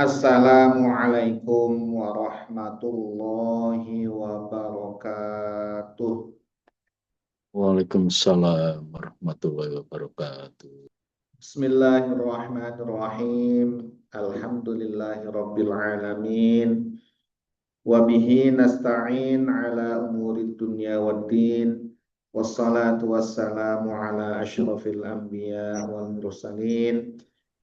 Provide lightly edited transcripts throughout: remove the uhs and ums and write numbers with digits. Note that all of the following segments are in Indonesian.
Assalamualaikum warahmatullahi wabarakatuh. Waalaikumsalam warahmatullahi wabarakatuh. Bismillahirrahmanirrahim. Alhamdulillahi rabbil alamin. Wabihi nasta'in ala umuri dunya waddin. Wassalatu wassalamu ala ashrafil anbiya wal mursalin.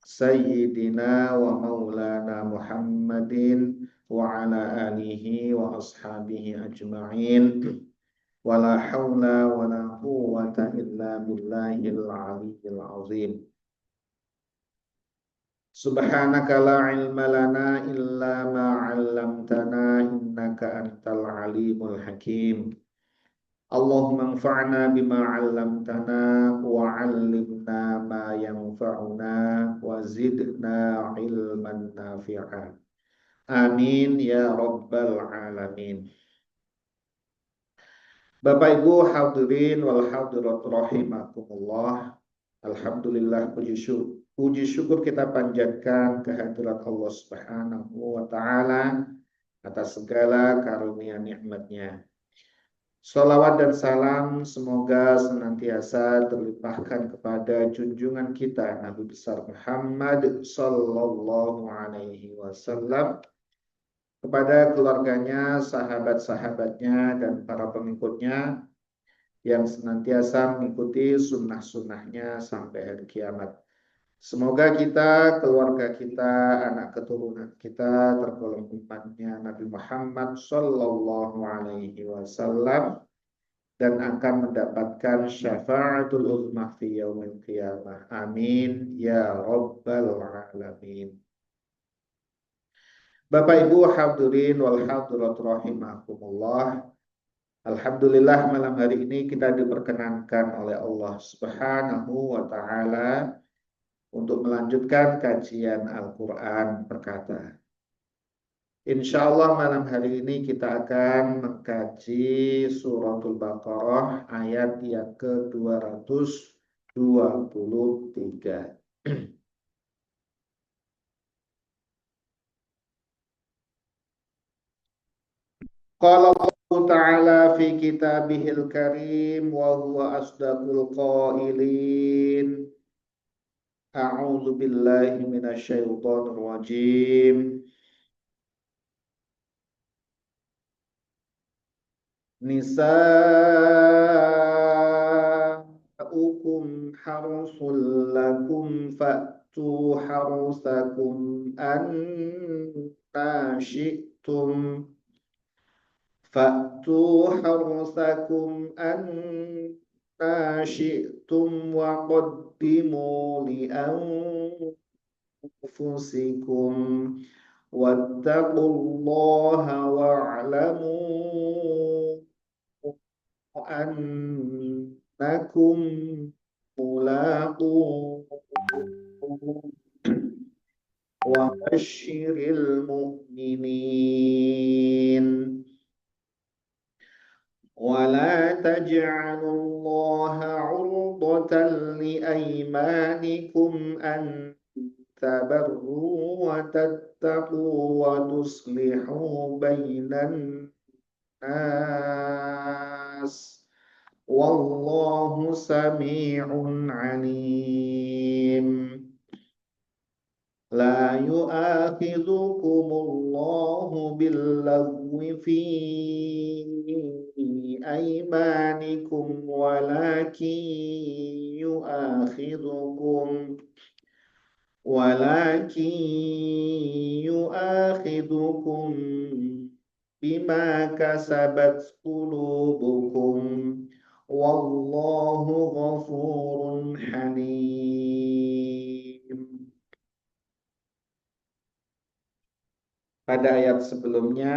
Sayyidina wa maulana Muhammadin wa ala alihi wa ashabihi ajma'in. Wala hawla wala quwwata illa billahil aliyyil azim. Subhanaka la ilma lana illa ma 'allamtana innaka antal alimul hakim. Allahumma anfa'na bima 'allamtana wa 'allimna ma yanfa'una wa zidna ilman nafi'a. Amin ya rabbal alamin. Bapak Ibu hadirin wal hadirat rahimakumullah. Alhamdulillah, puji syukur kita panjatkan kehadirat Allah Subhanahu wa taala atas segala karunia nikmat-Nya. Shalawat dan salam semoga senantiasa terlimpahkan kepada junjungan kita Nabi besar Muhammad sallallahu alaihi wasallam, kepada keluarganya, sahabat-sahabatnya, dan para pengikutnya yang senantiasa mengikuti sunnah-sunnahnya sampai hari kiamat. Semoga kita, keluarga kita, anak keturunan kita tergolong umatnya Nabi Muhammad sallallahu alaihi wasallam dan akan mendapatkan syafaatul uzma fi yaumil qiyamah. Amin ya rabbal alamin. Bapak Ibu hadirin wal hadirat rahimakumullah. Alhamdulillah, malam hari ini kita diperkenankan oleh Allah Subhanahu wa taala untuk melanjutkan kajian Al-Quran berkata. Insya Allah malam hari ini kita akan mengkaji suratul Baqarah ayat yang ke-223. Qala Allah Ta'ala fi kitabihil karim wa huwa asdaqul qailin. A'udzu billahi minasyaitonir rajim. Nisa'ukum harusul lakum fa'tu harusakum anna syi'tum wa qaddimu li anfusikum wattaqullaha wa'lamu annakum mulaqu wa basyiril mu'minin wa la taj'alullaha 'urdatan li aymanikum an tabarru wa tattaqu wa tuslihu bainan nas wallahu sami'un alim. La yu'akhidhukumullahu billaghwi fi aymanikum walakin yu'akhidhukum bima kasabat qulubukum wallahu ghafurun halim. Pada ayat sebelumnya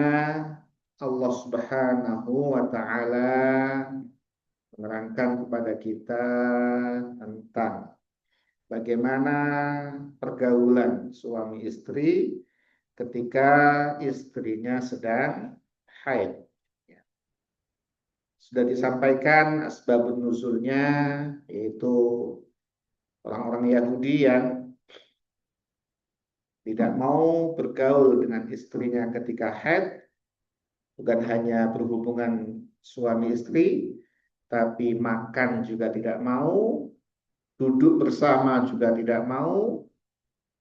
Allah Subhanahu wa taala menerangkan kepada kita tentang bagaimana pergaulan suami istri ketika istrinya sedang haid. Sudah disampaikan asbabun nuzulnya, yaitu orang-orang Yahudi yang tidak mau bergaul dengan istrinya ketika haid, bukan hanya berhubungan suami istri, tapi makan juga tidak mau, duduk bersama juga tidak mau,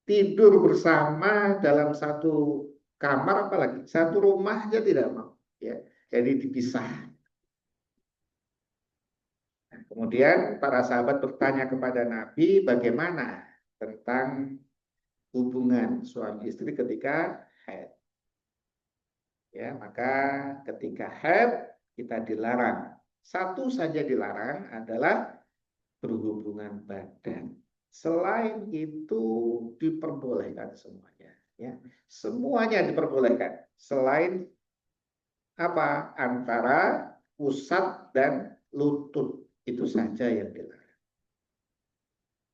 tidur bersama dalam satu kamar, apalagi satu rumah aja tidak mau, ya. Jadi dipisah. Nah, kemudian para sahabat bertanya kepada Nabi bagaimana tentang hubungan suami istri ketika haid. Ya, maka ketika haid kita dilarang. Satu saja dilarang adalah berhubungan badan. Selain itu diperbolehkan semuanya. Ya, semuanya diperbolehkan. Selain apa? Antara pusat dan lutut, itu saja yang dilarang.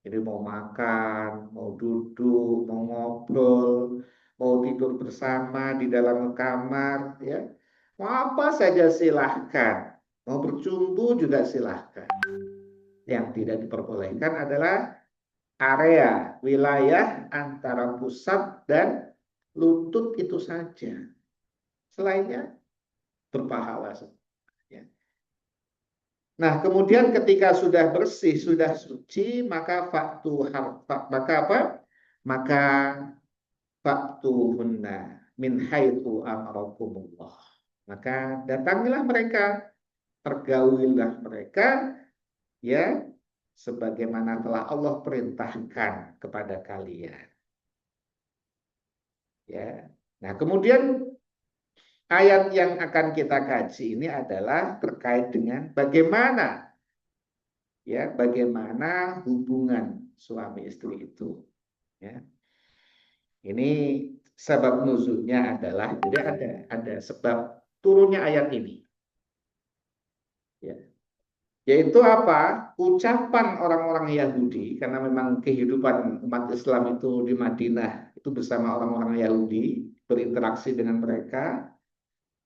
Jadi mau makan, mau duduk, mau ngobrol, mau tidur bersama di dalam kamar, ya, mau apa saja silahkan. Mau bercumbu juga silahkan. Yang tidak diperbolehkan adalah area, wilayah antara pusat dan lutut itu saja. Selainnya berpahala semuanya. Nah, kemudian ketika sudah bersih, sudah suci, maka maka apa? Maka faktuhunna min haitsu amarakumullah. Maka datangilah mereka, pergaulilah mereka, ya, sebagaimana telah Allah perintahkan kepada kalian. Ya. Nah, kemudian ayat yang akan kita kaji ini adalah terkait dengan bagaimana hubungan suami istri itu. Ya. Ini sebab nuzulnya adalah jadi ada sebab turunnya ayat ini. Ya. Yaitu apa? Ucapan orang-orang Yahudi, karena memang kehidupan umat Islam itu di Madinah itu bersama orang-orang Yahudi, berinteraksi dengan mereka.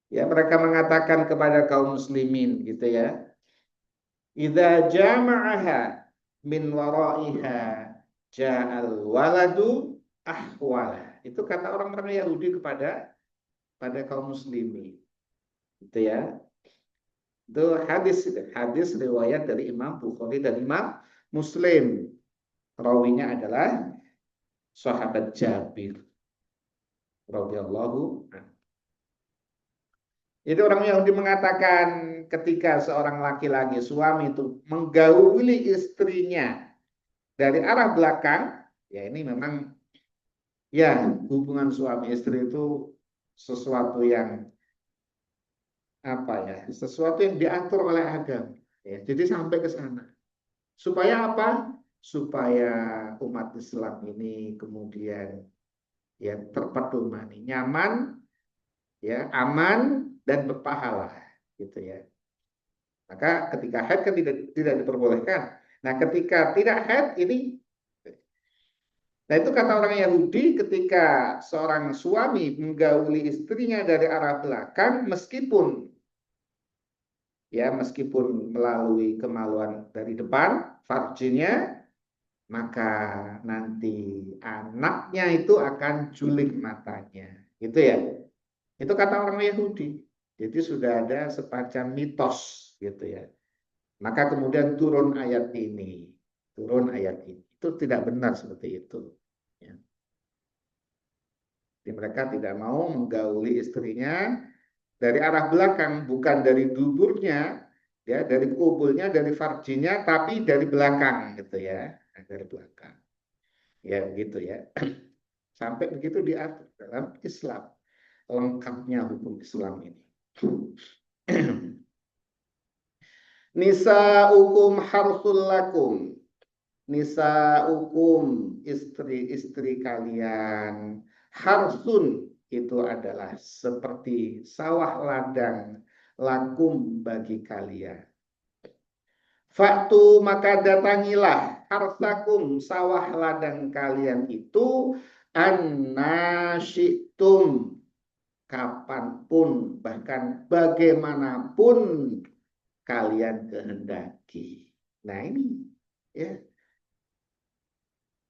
Ya, mereka mengatakan kepada kaum muslimin gitu ya. Idza jama'aha min wara'iha ja'al waladu ahwala. Itu kata orang-orang Yahudi pada kaum muslimin. Gitu ya. Itu hadis riwayat dari Imam Bukhari dan Imam Muslim. Rawinya adalah sahabat Jabir radhiyallahu anhu. Jadi orang Yahudi mengatakan ketika seorang laki-laki suami itu menggauli istrinya dari arah belakang, ya ini memang ya hubungan suami istri itu sesuatu yang apa ya, sesuatu yang diatur oleh agama. Ya, jadi sampai ke sana. Supaya apa? Supaya umat Islam ini kemudian ya terpedomani, nyaman, ya aman dan berpahala, gitu ya. Maka ketika haid kan tidak diperbolehkan. Nah, ketika tidak haid ini, nah itu kata orang Yahudi ketika seorang suami menggauli istrinya dari arah belakang, meskipun melalui kemaluan dari depan, farjinya, maka nanti anaknya itu akan juling matanya. Gitu ya. Itu kata orang Yahudi. Jadi sudah ada semacam mitos gitu ya. Maka kemudian turun ayat ini. Itu tidak benar seperti itu. Ya. Jadi mereka tidak mau menggauli istrinya dari arah belakang, bukan dari duburnya, ya, dari kubulnya, dari farjinya, tapi dari belakang gitu ya, dari belakang. Ya gitu ya. Sampai begitu diatur dalam Islam. Lengkapnya hukum Islam ini. Nisa hukum harsul lakum. Nisa hukum istri-istri kalian. Harsun itu adalah seperti sawah ladang lakum bagi kalian. Faktu maka datangilah harsakum sawah ladang kalian itu annasyitum kapanpun bahkan bagaimanapun kalian kehendaki. Nah ini ya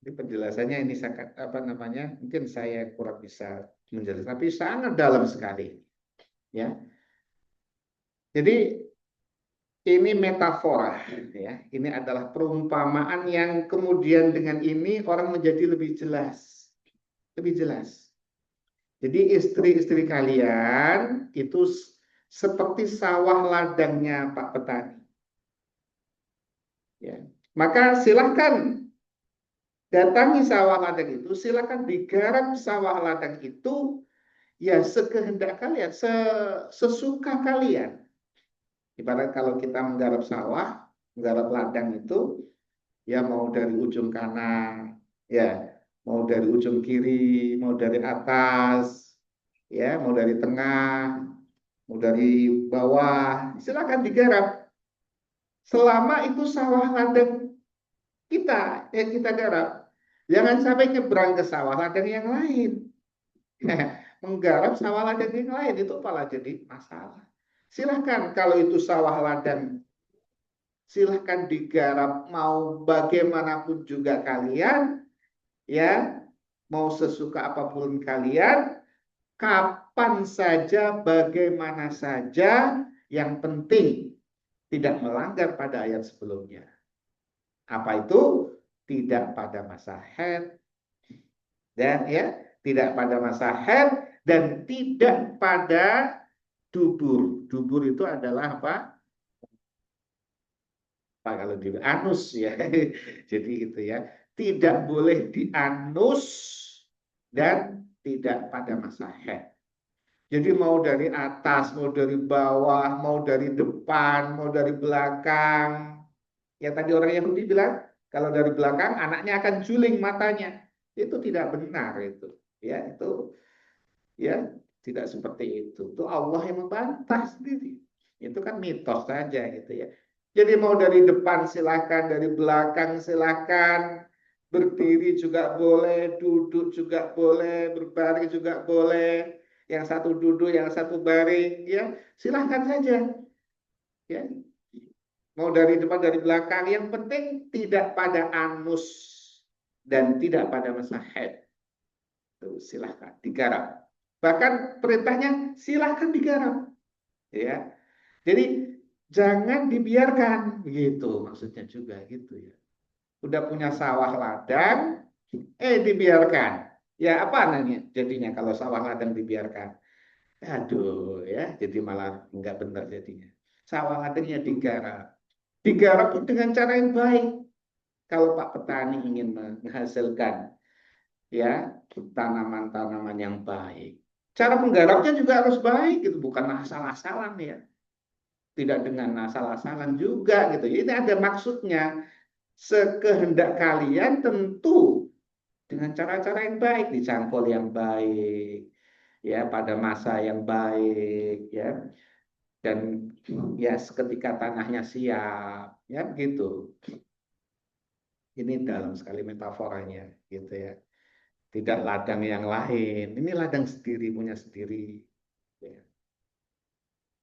Jadi penjelasannya ini sangat apa namanya? Mungkin saya kurang bisa menjelaskan, tapi sangat dalam sekali, ya. Jadi ini metafora, ya. Ini adalah perumpamaan yang kemudian dengan ini orang menjadi lebih jelas, lebih jelas. Jadi istri-istri kalian itu seperti sawah ladangnya Pak Petani. Ya. Maka silahkan datangi sawah ladang itu, silahkan digarap sawah ladang itu ya sekehendak kalian, sesuka kalian. Ibarat kalau kita menggarap sawah, menggarap ladang itu, ya mau dari ujung kanan, ya mau dari ujung kiri, mau dari atas, ya mau dari tengah, mau dari bawah, silakan digarap. Selama itu sawah ladang kita yang kita garap, jangan sampai nyebrang ke sawah ladang yang lain. Menggarap sawah ladang yang lain itu malah jadi masalah. Silahkan kalau itu sawah ladang, silahkan digarap mau bagaimanapun juga kalian, ya mau sesuka apapun kalian, kapan saja, bagaimana saja, yang penting tidak melanggar pada ayat sebelumnya. Apa itu? Tidak pada masa haid, dan ya tidak pada masa haid dan tidak pada dubur. Dubur itu adalah apa? Apa kalau di anus ya. Jadi itu ya. Tidak boleh di anus dan tidak pada masa haid. Jadi mau dari atas, mau dari bawah, mau dari depan, mau dari belakang. Ya tadi orang Yahudi bilang, kalau dari belakang anaknya akan juling matanya. Itu tidak benar itu. Ya, itu ya tidak seperti itu. Itu Allah yang membantah sendiri. Itu kan mitos saja gitu ya. Jadi mau dari depan silakan, dari belakang silakan, berdiri juga boleh, duduk juga boleh, berbaring juga boleh. Yang satu duduk, yang satu baring, ya silahkan saja. Ya, mau dari depan, dari belakang, yang penting tidak pada anus dan tidak pada masa haid. Tuh, silahkan digarap. Bahkan perintahnya silahkan digarap. Ya, jadi jangan dibiarkan begitu maksudnya juga gitu ya. Udah punya sawah ladang, dibiarkan. Ya apa namanya jadinya kalau sawah ladang dibiarkan? Aduh ya, jadi malah nggak benar jadinya. Sawah ladangnya digarap. Digarap dengan cara yang baik. Kalau Pak Petani ingin menghasilkan ya tanaman-tanaman yang baik. Cara menggarapnya juga harus baik gitu, bukan asal-asalan ya. Tidak dengan asal-asalan juga gitu. Ini ada maksudnya. Sekehendak kalian tentu dengan cara-cara yang baik, dicangkul yang baik, ya pada masa yang baik, ya dan ya seketika tanahnya siap, ya begitu. Ini dalam sekali metaforanya, gitu ya. Tidak ladang yang lain, ini ladang sendiri punya sendiri. Ya.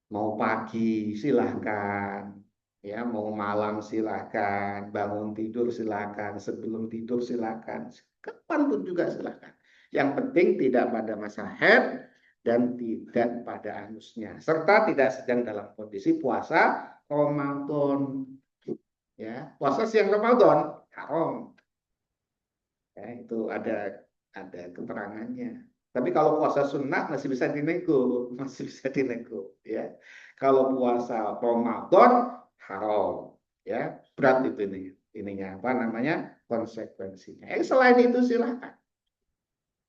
Mau pagi silahkan, ya mau malam silahkan, bangun tidur silahkan, sebelum tidur silahkan, kapanpun juga silahkan. Yang penting tidak pada masa haid dan tidak pada anusnya, serta tidak sedang dalam kondisi puasa Ramadan. Ya, puasa siang Ramadan haram. Ya, itu ada keterangannya. Tapi kalau puasa sunnah masih bisa dinego, masih bisa dinego, ya. Kalau puasa Ramadan haram, ya berat itu ininya apa namanya konsekuensinya. Selain itu silahkan.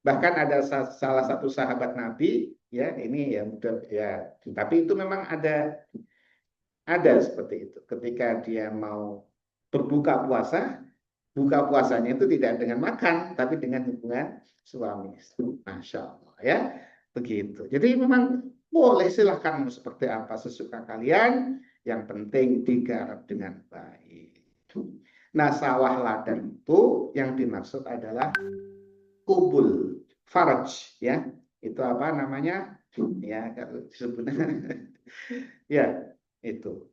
Bahkan ada salah satu sahabat Nabi, ya ini ya mudah ya, tapi itu memang ada seperti itu. Ketika dia mau berbuka puasa, buka puasanya itu tidak dengan makan, tapi dengan hubungan suami istri. Masya Allah ya, begitu. Jadi memang boleh silahkan mau seperti apa sesuka kalian, yang penting digarap dengan baik. Nah sawah ladang itu yang dimaksud adalah kubul, faraj ya. Itu apa namanya? Ya kalau disebutnya ya itu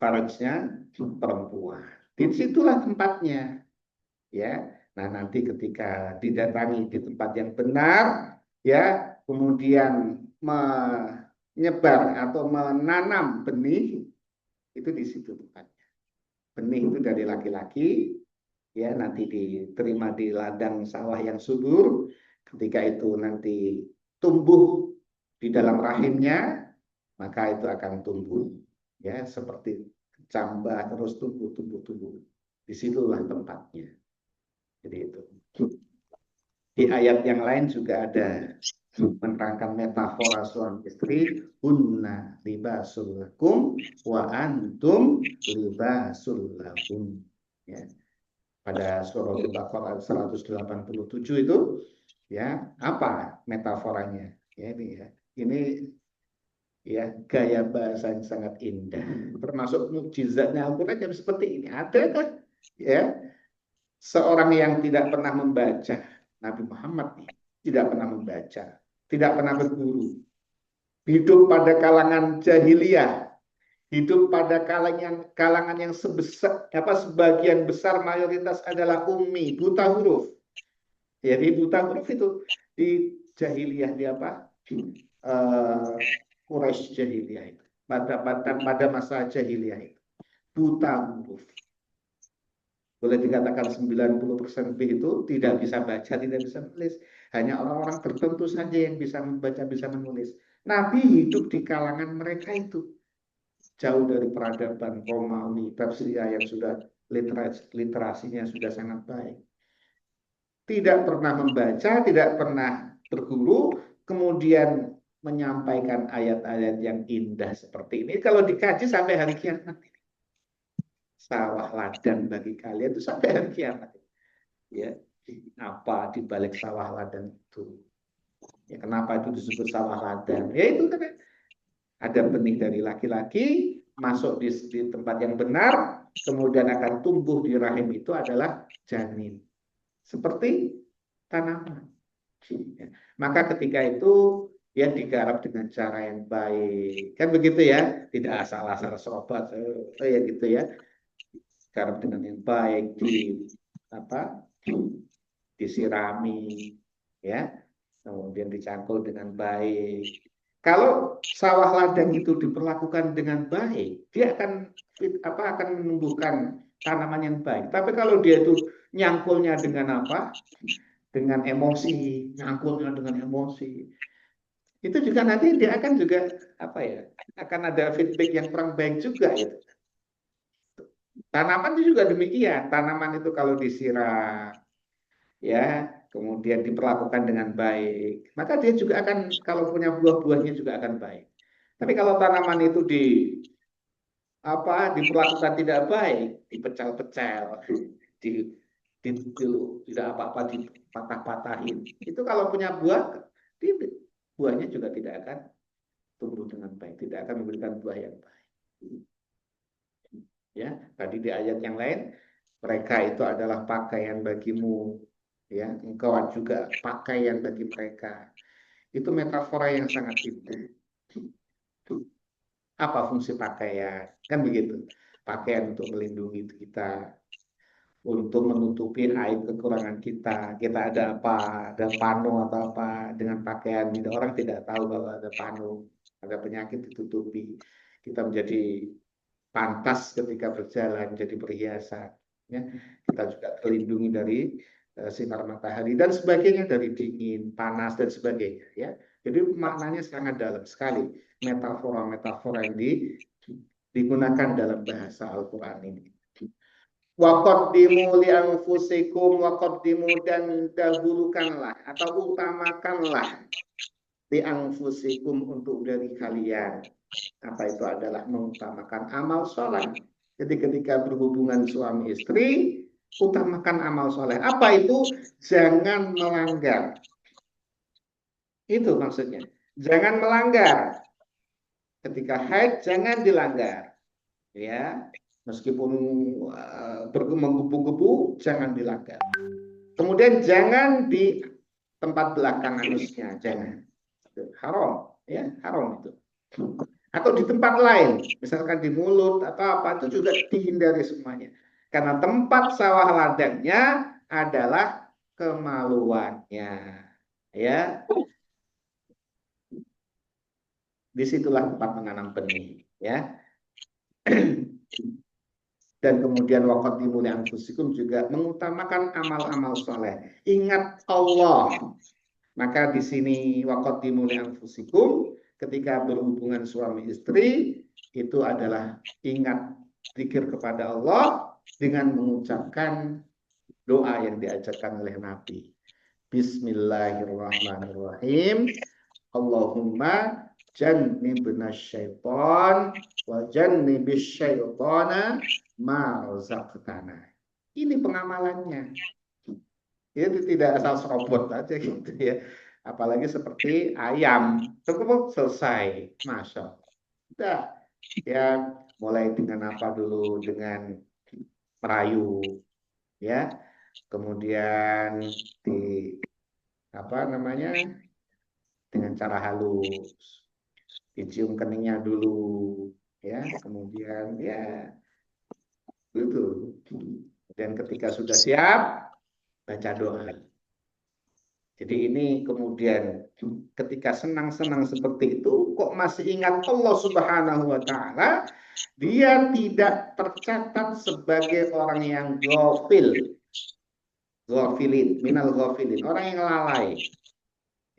farajnya perempuan. Disitulah tempatnya. ya. Nah, nanti ketika didatangi di tempat yang benar, ya, kemudian menyebar atau menanam benih, itu di situ tempatnya. Benih itu dari laki-laki, ya, nanti diterima di ladang sawah yang subur. Ketika itu nanti tumbuh di dalam rahimnya, maka itu akan tumbuh, ya, seperti cambah terus tumbuh, tumbuh, tumbuh. Disitulah tempatnya. Jadi itu. Di ayat yang lain juga ada menerangkan metafora suami istri, hunna libasul lakum wa antum libasul lahum. Ya. Pada surah Al-Baqarah 187 itu, ya, apa metaforanya? Ya, ini ya. Ini, ya, gaya bahasa yang sangat indah. Termasuk mukjizatnya Al-Quran yang seperti ini. Ada kan? Ya, seorang yang tidak pernah membaca, Nabi Muhammad nih, tidak pernah membaca, tidak pernah berguru, hidup pada kalangan jahiliyah, hidup pada kalangan yang sebagian besar mayoritas adalah ummi, buta huruf. Jadi buta huruf itu di jahiliyah, di apa? Quraisy jahiliyah itu. Pada masa jahiliyah itu. Buta huruf. Boleh dikatakan 90% lebih itu tidak bisa baca, tidak bisa menulis. Hanya orang-orang tertentu saja yang bisa membaca, bisa menulis. Nabi hidup di kalangan mereka itu. Jauh dari peradaban Romawi, Persia yang sudah literasinya sudah sangat baik. Tidak pernah membaca, tidak pernah berguru, kemudian menyampaikan ayat-ayat yang indah seperti ini. Kalau dikaji sampai hari kiamat, sawah ladang bagi kalian itu sampai hari kiamat. Ya, apa di balik sawah ladang itu? Ya, kenapa itu disebut sawah ladang? Ya itu kan ada benih dari laki-laki masuk di tempat yang benar, kemudian akan tumbuh di rahim itu adalah janin. Seperti tanaman. Ya. Maka ketika itu, ya, digarap dengan cara yang baik, kan begitu ya, tidak asal-asal sobat, ya gitu ya, garap dengan yang baik, apa, disirami, ya, kemudian dicangkul dengan baik. Kalau sawah ladang itu diperlakukan dengan baik, dia akan menumbuhkan tanaman yang baik. Tapi kalau dia itu nyangkulnya dengan apa? Dengan emosi, nyangkulnya dengan emosi. Itu juga nanti dia akan juga apa ya? Akan ada feedback yang kurang baik juga itu. Tanaman itu juga demikian. Tanaman itu kalau disiram, ya, kemudian diperlakukan dengan baik, maka dia juga akan, kalau punya buah-buahnya juga akan baik. Tapi kalau tanaman itu diperlakukan tidak baik, dipecel-pecel, di, tidak apa-apa, dipatah-patahin, itu kalau punya buah, buahnya juga tidak akan tumbuh dengan baik, tidak akan memberikan buah yang baik. Ya, tadi di ayat yang lain, mereka itu adalah pakaian bagimu, ya, engkau juga pakaian bagi mereka. Itu metafora yang sangat indah. Apa fungsi pakaian? Kan begitu. Pakaian untuk melindungi kita, untuk menutupi aib kekurangan kita. Kita ada apa? Ada panu atau apa? Dengan pakaian, orang tidak tahu bahwa ada panu, ada penyakit ditutupi. Kita menjadi pantas ketika berjalan, jadi perhiasan. Ya. Kita juga terlindungi dari sinar matahari dan sebagainya, dari dingin, panas dan sebagainya. Ya. Jadi maknanya sangat dalam sekali metafora-metafora yang digunakan dalam bahasa Al-Quran ini. Waqaddimu li anfusikum, waqaddimu, dan dahulukanlah atau utamakanlah li anfusikum, untuk dari kalian. Apa itu? Adalah mengutamakan amal soleh. Jadi ketika berhubungan suami istri, utamakan amal soleh. Apa itu? Jangan melanggar. Itu maksudnya. Jangan melanggar. Ketika haid jangan dilanggar. Ya, meskipun menggebu-gebu jangan dilanggar. Kemudian jangan di tempat belakang anusnya, jangan. Haram, ya, haram itu. Atau di tempat lain, misalkan di mulut atau apa, itu juga dihindari semuanya. Karena tempat sawah ladangnya adalah kemaluannya. Ya, disitulah tempat menanam benih. Ya, dan kemudian waqaddimu li anfusikum juga mengutamakan amal-amal soleh. Ingat Allah. Maka di sini waqaddimu li anfusikum ketika berhubungan suami istri itu adalah ingat zikir kepada Allah dengan mengucapkan doa yang diajarkan oleh Nabi. Bismillahirrahmanirrahim. Allahumma jannibna syaitan wa jannibis syaitana ma razaqtana. Ini pengamalannya. Itu tidak asal serobot aja gitu ya. Apalagi seperti ayam. Cukup selesai. Masya Allah. Udah. Ya, mulai dengan apa dulu? Dengan merayu. Ya. Kemudian di apa namanya? Dengan cara halus. Dicium keningnya dulu. Ya, kemudian ya itu. Dan ketika sudah siap, baca doa. Jadi ini kemudian ketika senang-senang seperti itu, kok masih ingat Allah Subhanahu wa Ta'ala, dia tidak tercatat sebagai orang yang ghafil, ghafilin, minal ghafilin, orang yang lalai.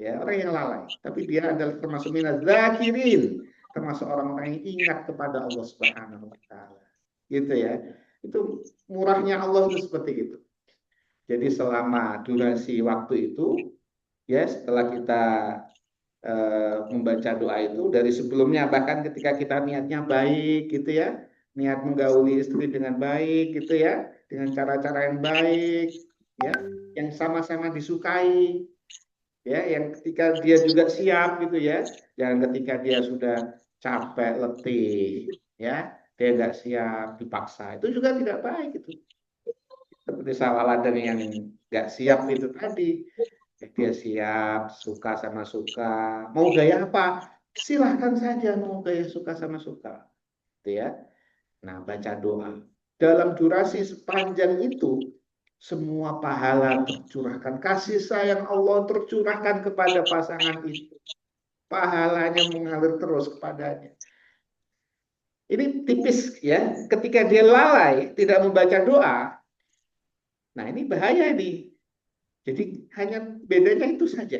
Ya, orang yang lalai. Tapi dia adalah termasuk minal zakirin, termasuk orang-orang yang ingat kepada Allah Subhanahu wa Ta'ala. Gitu ya. Itu murahnya Allah itu seperti itu. Jadi selama durasi waktu itu, ya setelah kita membaca doa itu dari sebelumnya, bahkan ketika kita niatnya baik gitu ya, niat menggauli istri dengan baik gitu ya, dengan cara-cara yang baik ya, yang sama-sama disukai ya, yang ketika dia juga siap gitu ya, jangan ketika dia sudah capek letih ya, dia nggak siap dipaksa, itu juga tidak baik itu. Seperti sawah ladang yang nggak siap itu tadi, dia siap, suka sama suka, mau gaya apa? Silahkan saja mau gaya suka sama suka, gitu ya. Nah, baca doa. Dalam durasi sepanjang itu, semua pahala tercurahkan. Kasih sayang Allah tercurahkan kepada pasangan itu. Pahalanya mengalir terus kepadanya. Ini tipis ya, ketika dia lalai, tidak membaca doa, nah ini bahaya nih. Jadi hanya bedanya itu saja.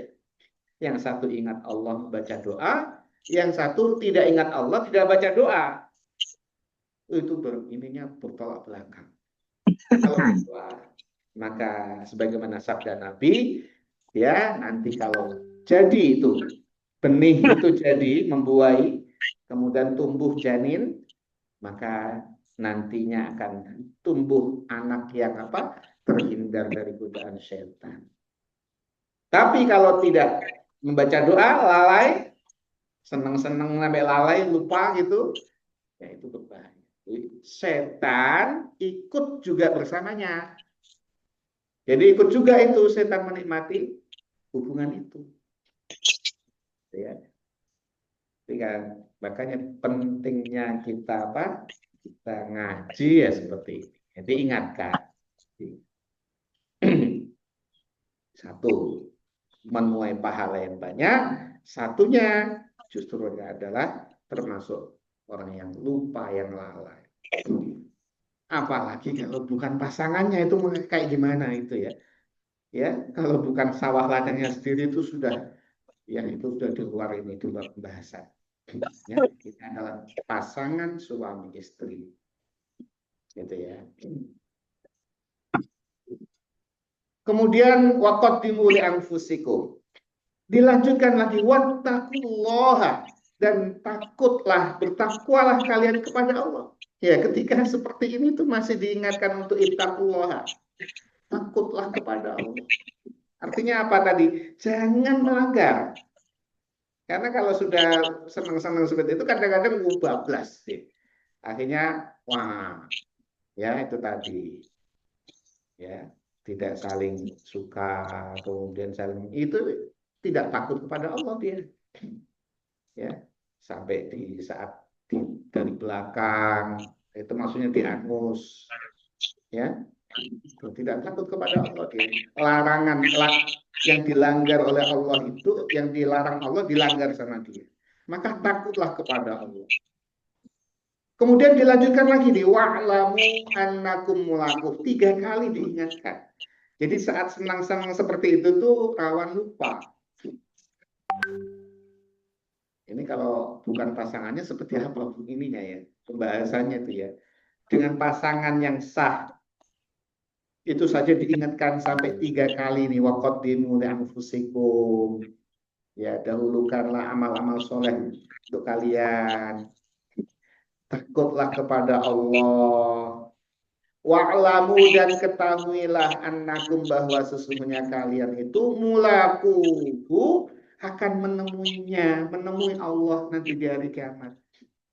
Yang satu ingat Allah baca doa, yang satu tidak ingat Allah tidak baca doa. Itu ininya bertolak belakang. Kalau doa, maka sebagaimana sabda Nabi, ya nanti kalau jadi itu benih itu jadi membuai, kemudian tumbuh janin, maka nantinya akan tumbuh anak yang apa? Terhindar dari godaan setan. Tapi kalau tidak membaca doa, lalai, seneng-seneng sampai lalai, lupa gitu, ya itu berbahaya. Setan ikut juga bersamanya. Jadi ikut juga itu setan menikmati hubungan itu. Ya. Makanya pentingnya kita apa? Kita ngaji ya seperti ini. Jadi ingatkan. Satu, menuai pahala yang banyak. Satunya justru adalah termasuk orang yang lupa, yang lalai. Apalagi kalau bukan pasangannya itu kayak gimana itu ya. Ya, kalau bukan sawah ladangnya sendiri itu sudah ya itu sudah di luar ini, di luar pembahasan. Ya, kita adalah pasangan suami istri. Gitu ya. Kemudian waqaddimu li anfusikum. Dilanjutkan lagi wattaqullaha, dan takutlah, bertakwalah kalian kepada Allah. Ya, ketika seperti ini tuh masih diingatkan untuk ittaqullah. Takutlah kepada Allah. Artinya apa tadi? Jangan melanggar. Karena kalau sudah senang-senang seperti itu kadang-kadang bablas sih. Akhirnya wah, ya itu tadi. Ya, tidak saling suka, kemudian saling itu tidak takut kepada Allah dia. Ya, sampai di saat dari belakang itu maksudnya diangus, ya. Tidak takut kepada Allah, dia larangan yang dilanggar oleh Allah itu, yang dilarang Allah dilanggar sama dia, maka takutlah kepada Allah. Kemudian dilanjutkan lagi di wa'lamu annakum mulaquh, 3 kali diingatkan. Jadi saat senang-senang seperti itu tuh rawan lupa. Ini kalau bukan pasangannya seperti apa ininya ya, pembahasannya itu ya. Dengan pasangan yang sah, itu saja diingatkan sampai 3 kali nih, waqaddimu li anfusikum. Ya, dahulukanlah amal-amal soleh untuk kalian. Takutlah kepada Allah. Wa'lamu, dan ketahuilah annakum, bahwa sesungguhnya kalian itu mulaquhu, akan menemuinya, menemui Allah nanti di hari kiamat.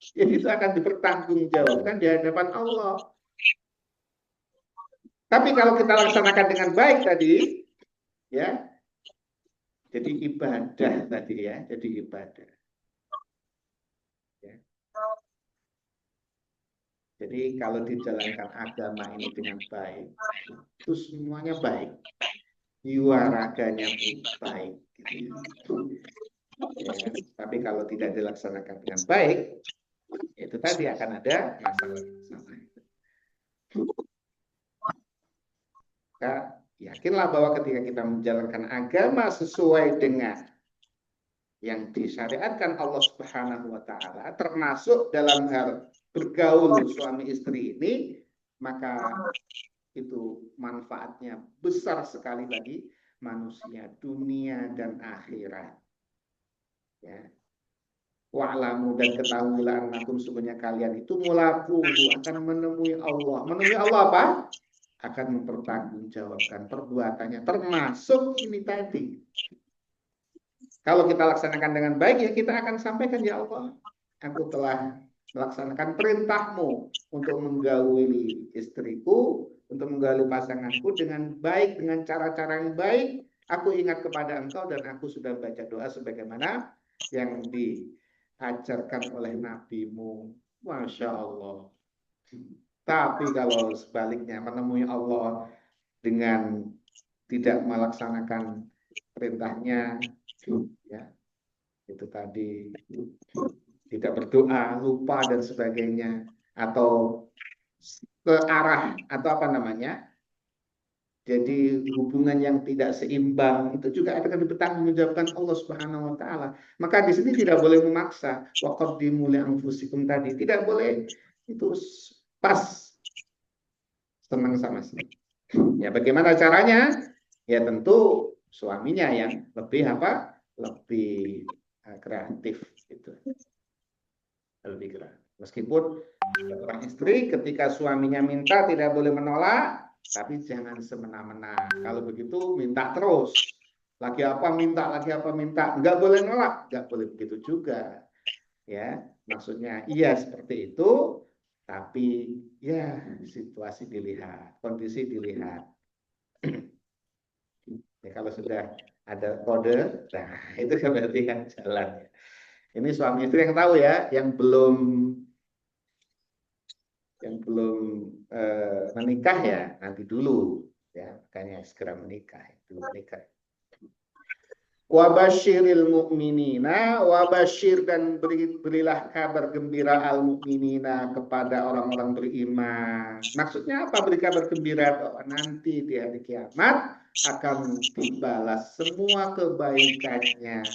Jadi itu akan dipertanggungjawabkan di hadapan Allah. Tapi kalau kita laksanakan dengan baik tadi, ya, jadi ibadah tadi ya, jadi ibadah. Ya. Jadi kalau dijalankan agama ini dengan baik, itu semuanya baik. Jiwa raganya pun baik. Gitu. Ya. Tapi kalau tidak dilaksanakan dengan baik, itu tadi akan ada masalah-masalah. Maka yakinlah bahwa ketika kita menjalankan agama sesuai dengan yang disyariatkan Allah Subhanahu wa taala, termasuk dalam hal bergaul suami istri ini, maka itu manfaatnya besar sekali bagi manusia, dunia dan akhirat. Ya. Wa'lamu, dan ketahuilah annakum, sesungguhnya kalian itu mulaquhu, akan menemui Allah. Menemui Allah apa? Akan mempertanggungjawabkan perbuatannya, termasuk ini tadi. Kalau kita laksanakan dengan baik, ya kita akan sampaikan, ya Allah, aku telah melaksanakan perintahmu untuk menggauli istriku, untuk menggauli pasanganku dengan baik, dengan cara-cara yang baik. Aku ingat kepada engkau dan aku sudah baca doa sebagaimana yang diajarkan oleh nabimu. Masya Allah. Tapi kalau sebaliknya, menemui Allah dengan tidak melaksanakan perintahnya, ya, itu tadi tidak berdoa, lupa dan sebagainya, atau ke arah atau apa namanya, jadi hubungan yang tidak seimbang, itu juga akan dipertanggungjawabkan Allah Subhanahu wa taala. Maka di sini tidak boleh memaksa, waqaddimu li anfusikum tadi, tidak boleh, itu pas senang sama sih. Ya, bagaimana caranya? Ya tentu suaminya yang lebih apa? Lebih kreatif gitu. Lebih kreatif. Meskipun seorang istri ketika suaminya minta tidak boleh menolak, tapi jangan semena-mena. Kalau begitu minta terus. Lagi apa minta, lagi apa minta. Enggak boleh nolak, enggak boleh begitu juga. Ya, maksudnya iya seperti itu, tapi ya situasi dilihat, kondisi dilihat. Ya, kalau sudah ada kode, nah itu kan berarti kan jalan. Ini suami istri yang tahu ya, yang belum menikah ya nanti dulu ya, makanya segera menikah, dulu menikah. Wabashiril mu'minina, wabashir, dan berilah kabar gembira al mu'minina kepada orang-orang beriman. Maksudnya apa beri kabar gembira? Bahwa nanti di hari kiamat akan dibalas semua kebaikannya.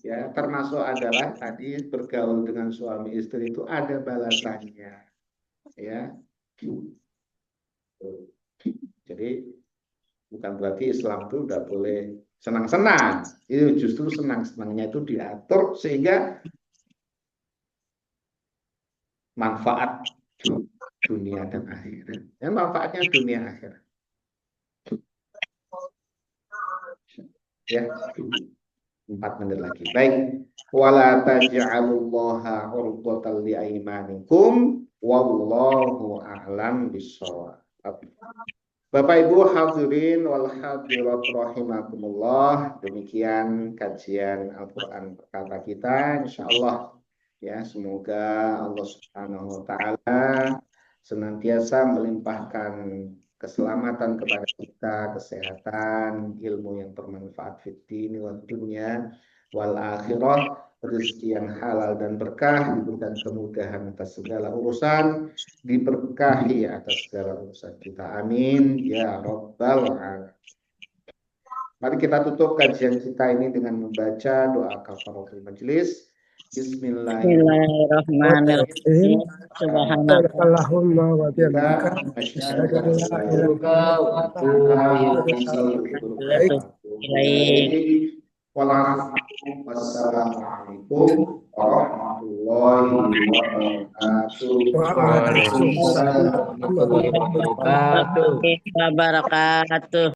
Ya, termasuk adalah tadi bergaul dengan suami istri itu ada balasannya. Ya. Jadi bukan berarti Islam itu udah boleh senang-senang. Itu justru senang-senangnya itu diatur sehingga manfaat dunia dan akhirat. Dan manfaatnya dunia akhirat. Ya. 4 menit lagi. Baik. Wala taj'alullaha 'urdatan li'aimanikum wallahu a'lam bishawab. Bapak Ibu hadirin wal hadirat rahimakumullah, demikian kajian Al-Qur'an perkata kita, insyaallah ya, semoga Allah Subhanahu wa taala senantiasa melimpahkan keselamatan kepada kita, kesehatan, ilmu yang bermanfaat fid dini wal dunya wal akhirah, rezeki yang halal dan berkah, diberikan kemudahan atas segala urusan, diberkahi atas segala urusan kita. Amin ya rabbal alamin. Mari kita tutup kajian kita ini dengan membaca doa kafaratul majelis. Bismillahirrahmanirrahim. Subhanallahumma wa bihamdika asyhadu an la ilaha illa anta Wassalamualaikum warahmatullahi wabarakatuh. Waalaikumsalam warahmatullahi wabarakatuh.